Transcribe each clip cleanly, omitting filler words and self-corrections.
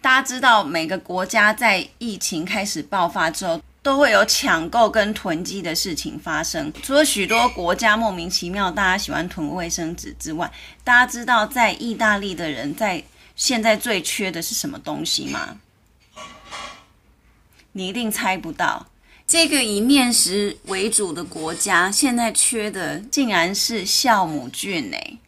大家知道，每个国家在疫情开始爆发之后，都会有抢购跟囤积的事情发生。除了许多国家莫名其妙大家喜欢囤卫生纸之外，大家知道在意大利的人现在最缺的是什么东西吗？你一定猜不到。这个以面食为主的国家，现在缺的竟然是酵母菌欸。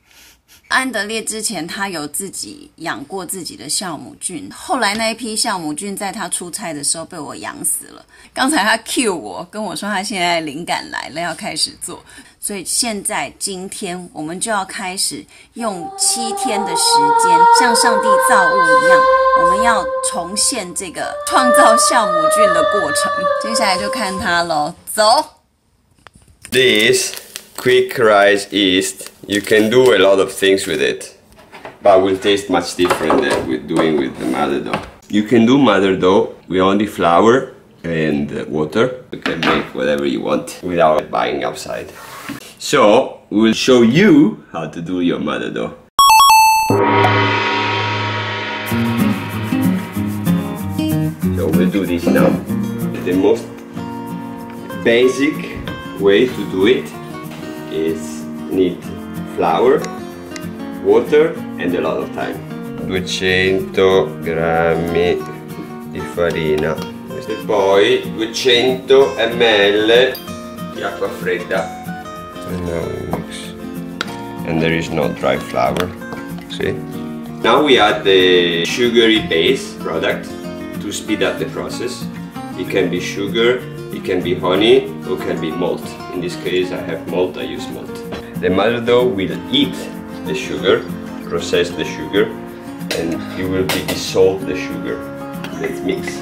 安德烈之前他有自己养过自己的酵母菌，后来那一批酵母菌在他出差的时候被我养死了。刚才他 cue 我跟我说他现在灵感来了，要开始做，所以今天我们就要开始用7天的时间，像上帝造物一样，我们要重现这个创造酵母菌的过程。接下来就看他咯，走。This quick rice yeast, you can do a lot of things with it, but will taste much different than with doing with the mother dough. You can do mother dough with only flour and water. You can make whatever you want without buying outside. So we'll show you how to do your mother dough. So we'll do this now. The most basic way to do it is need flour, water and a lot of time. 200 grammi di farina e poi 200 ml di acqua fredda. And now we mix. And there is no dry flour. See? Now we add the sugary base product to speed up the process. It can be sugar, it can be honey, or it can be malt. In this case I have malt, I use malt. The mother dough will eat the sugar, process the sugar, and it will dissolve the sugar. Let's mix.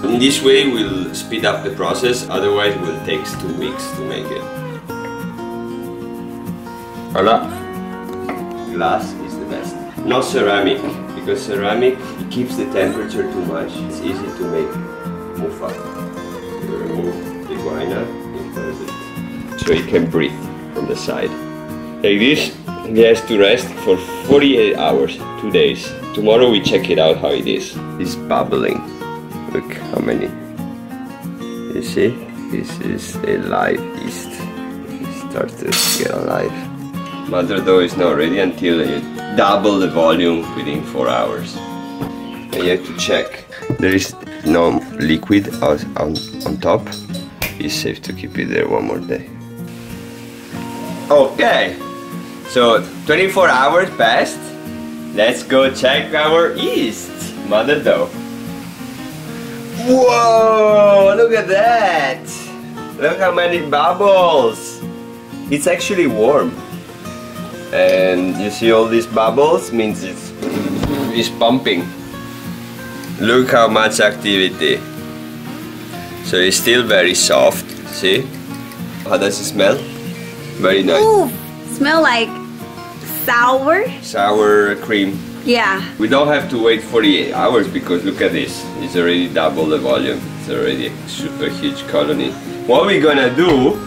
In this way we'll speed up the process, otherwise it will take 2 weeks to make it. Voila! Glass is the best. Not ceramic, because ceramic it keeps the temperature too much. It's easy to make muffa. You remove the guina, you close it, so it can breathe from the side. Like this, it has to rest for 48 hours, 2 days. Tomorrow we check it out how it is. It's bubbling. Look how many. You see? This is a live yeast. It starts to get alive. Mother dough is not ready until you double the volume within 4 hours. And you have to check. There is no liquid on top. It's safe to keep it there 1 more day. Okay, so 24 hours passed. Let's go check our yeast, mother dough. Whoa, look at that. Look how many bubbles. It's actually warm. And you see all these bubbles means it's pumping. Look how much activity. So it's still very soft, see? How does it smell? Very nice. Ooh, smell like sour. Sour cream. Yeah. We don't have to wait 48 hours because look at this. It's already double the volume. It's already a super huge colony. What we're gonna do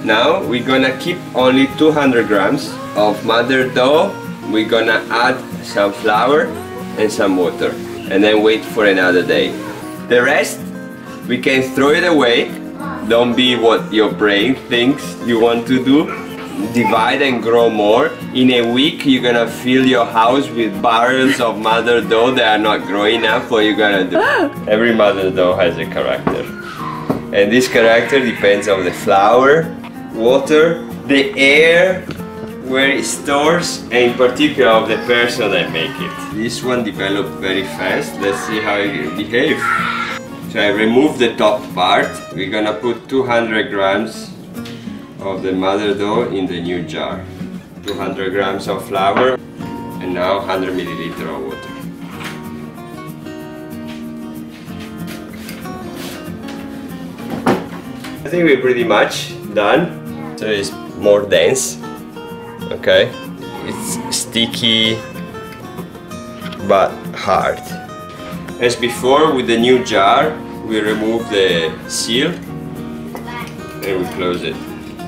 now, we're gonna keep only 200 grams of mother dough. We're gonna add some flour and some water and then wait for another day. The rest, we can throw it away. Don't be what your brain thinks you want to do. Divide and grow more. In a week, you're gonna fill your house with barrels of mother dough that are not growing up. What you're gonna do? Every mother dough has a character. And this character depends on the flour, water, the air, where it stores, and in particular of the person that make it. This one developed very fast. Let's see how it will behave. So I removed the top part. We're gonna put 200 grams of the mother dough in the new jar. 200 grams of flour and now 100 milliliters of water. I think we're pretty much done. So it's more dense. Okay, it's sticky but hard. As before, with the new jar, we remove the seal and we close it.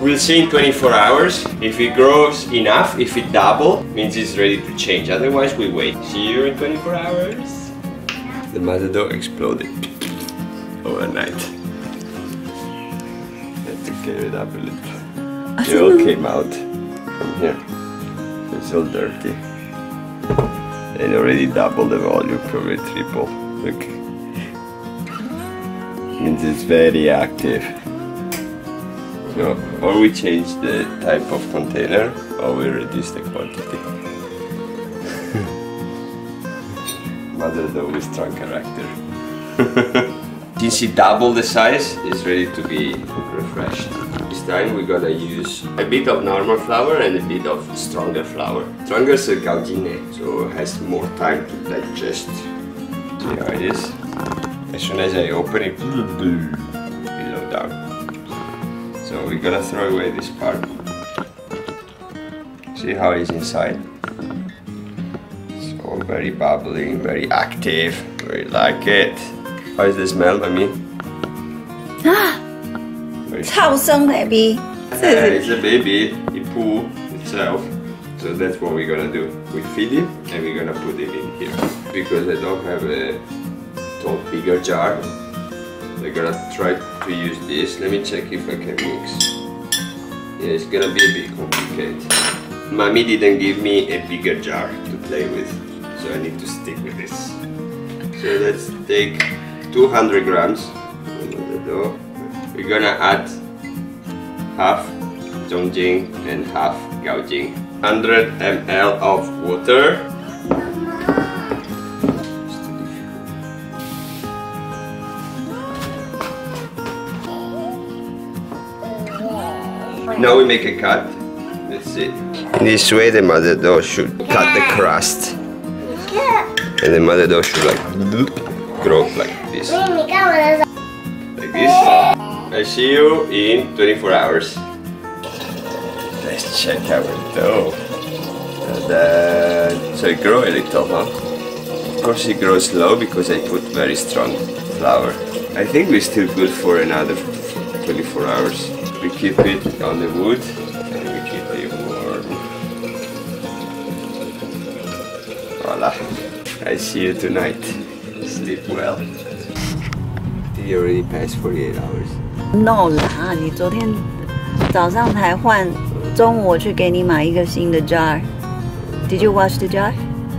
We'll see in 24 hours. If it grows enough, if it double, means it's ready to change. Otherwise, we wait. See you in 24 hours. The matador exploded overnight. Had to carry it up a little. It all came out from here. It's all dirty. And already double the volume, probably triple. Look. Means it's very active. So, or we change the type of container, or we reduce the quantity. Mother is always strong character. Since it doubled the size, it's ready to be refreshed. This time we're gonna use a bit of normal flour and a bit of stronger flour. Stronger is gaujine, so it has more time to digest. See how it is? As soon as I open it, below down. So we're gonna throw away this part. See how it is inside? So very bubbling, very active. We like it. How is the smell, Mami? It's a baby. It's a baby. It poo itself. So that's what we're gonna do. We feed him and we're gonna put him in here. Because I don't have a bigger jar, we're gonna try to use this. Let me check if I can mix. Yeah, it's gonna be a bit complicated. Mommy didn't give me a bigger jar to play with, so I need to stick with this. So let's take 200 grams. We're gonna add half Zhongjing and half Gaojing. 100 ml of water. Now we make a cut. Let's see. This way the mother dough should cut the crust. And the mother dough should like grow like this. Like this. I see you in 24 hours. Let's check our dough. So it grows a little, huh? Of course it grows slow because I put very strong flour. I think we're still good for another 24 hours. We keep it on the wood and we keep it warm. Voila. I see you tonight. Sleep well. You already passed 48 hours. No 啦，你昨天早上才换，中午我去给你买一个新的 jar. Did you wash the jar?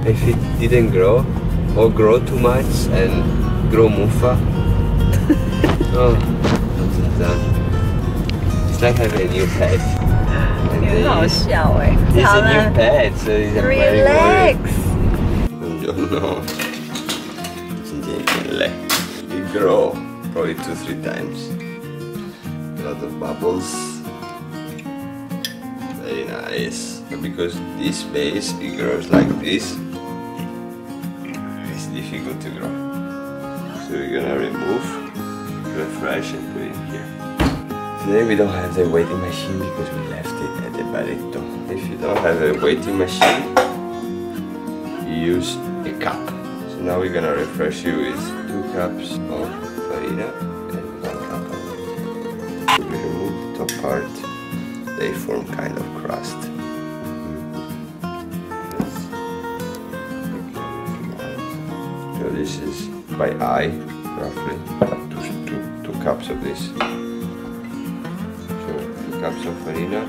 If it didn't grow or grow too much and grow muffa. Oh, it's done. It's like having a new pet. 很好笑哎。 It's a new pet, so it's a very Relax. No. It grow probably 2-3 times. A lot of bubbles. Very nice. But because this base it grows like this, it's difficult to grow. So we're gonna remove, refresh and put it here. Today we don't have the waiting machine because we left it at the barretto. If you don't have a waiting machine, you use a cup. So now we're gonna refresh you with 2 cups of farina and 1 cup of water. We remove the top part, they form kind of crust. So this is by eye, roughly 2 cups of this. So 2 cups of farina,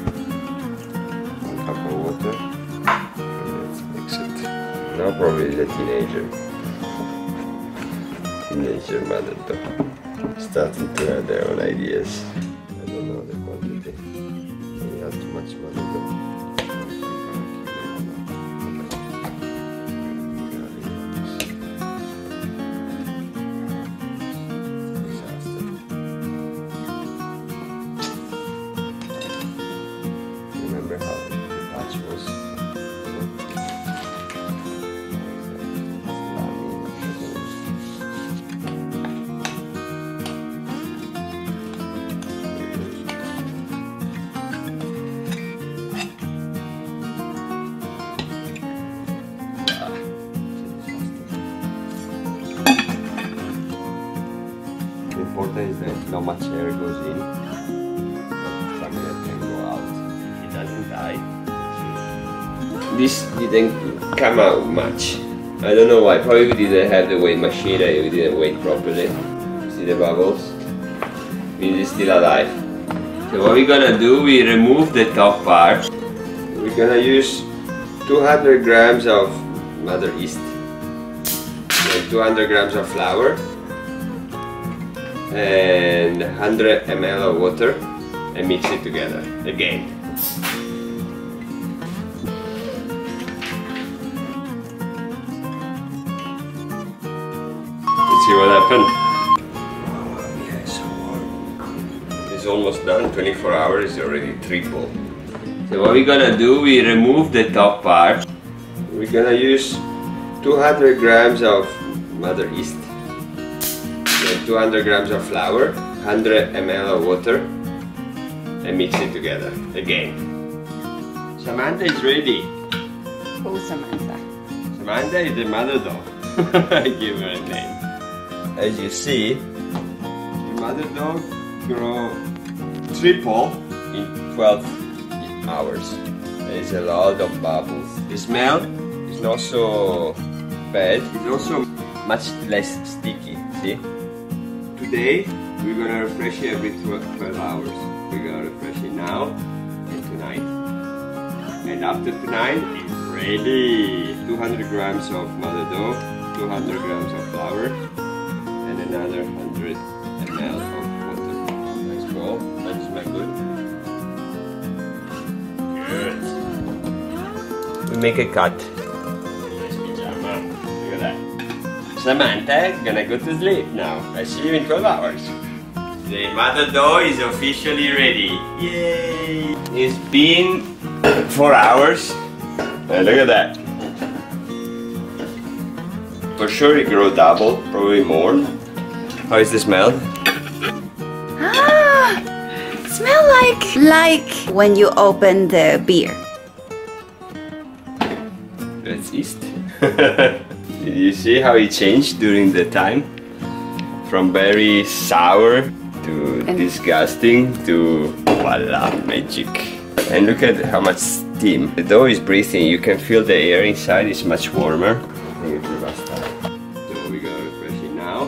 1 cup of water, and let's mix it. Now probably is a teenager mother starting to have their own ideas. I don't know the quantity. He has too much mother dough. Remember how the batch was? The important is that not much air goes in. Family this didn't come out much. I don't know why. Probably we didn't have the weight machine. We didn't weigh properly. See the bubbles? It's still alive. So what we're gonna do, we remove the top part. We're gonna use 200 grams of mother yeast, and 200 grams of flour, and 100 ml of water, and mix it together again. Let's see what happened. Oh, yeah, it's so warm. It's almost done. 24 hours is already triple. So what we're gonna do, we remove the top part. We're gonna use 200 grams of mother yeast, and 200 grams of flour, 100 ml of water, and mix it together again. Samantha is ready. Who's Samantha? Samantha is the mother dog. I give her a name. As you see, the mother dog grow triple in 12 hours. There's a lot of bubbles. The smell is not so bad. It's also much less sticky. See? Today we're gonna refresh it every 12 hours. We're gonna refresh it now and tonight. And after tonight, it's ready. 200 grams of mother dough, 200 grams of flour, and another 100 ml of water. Let's go. That smell good. Good. We make a cut. Nice pajama. Look at that. Samantha gonna go to sleep now. I see you in 12 hours. The mother dough is officially ready. Yay! It's been 4 hours. And look at that. For sure it grew double, probably more. How is the smell? Ah, smell like when you open the beer. That's yeast. Did you see how it changed during the time? From very sour to disgusting to voila, magic. And look at how much steam. The dough is breathing. You can feel the air inside is much warmer. I think it's the last time. So we gotta refresh it now.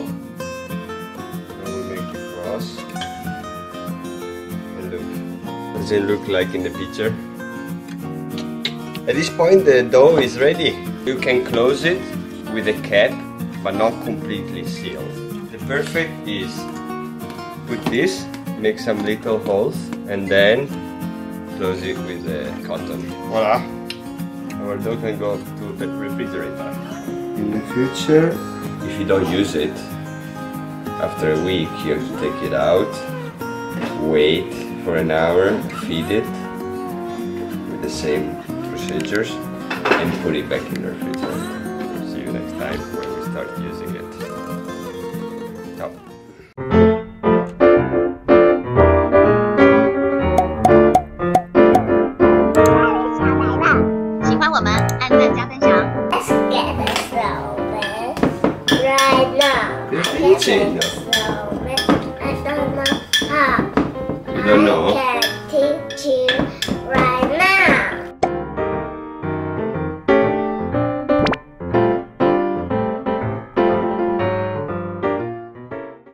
And we make the cross. And look. Does it look like in the picture? At this point the dough is ready. You can close it with a cap, but not completely sealed. The perfect is put this, make some little holes, and then close it with a cotton. Voila! Our dough can go to the refrigerator. In the future, if you don't use it, after a week you have to take it out, wait for an hour, feed it with the same procedures, and put it back in the refrigerator. See you next time when we start using it. Ciao. 喜欢我们，按赞加分享。 Let's get the snowman right now. You're eating. Snowman. I don't know how. You don't know? I can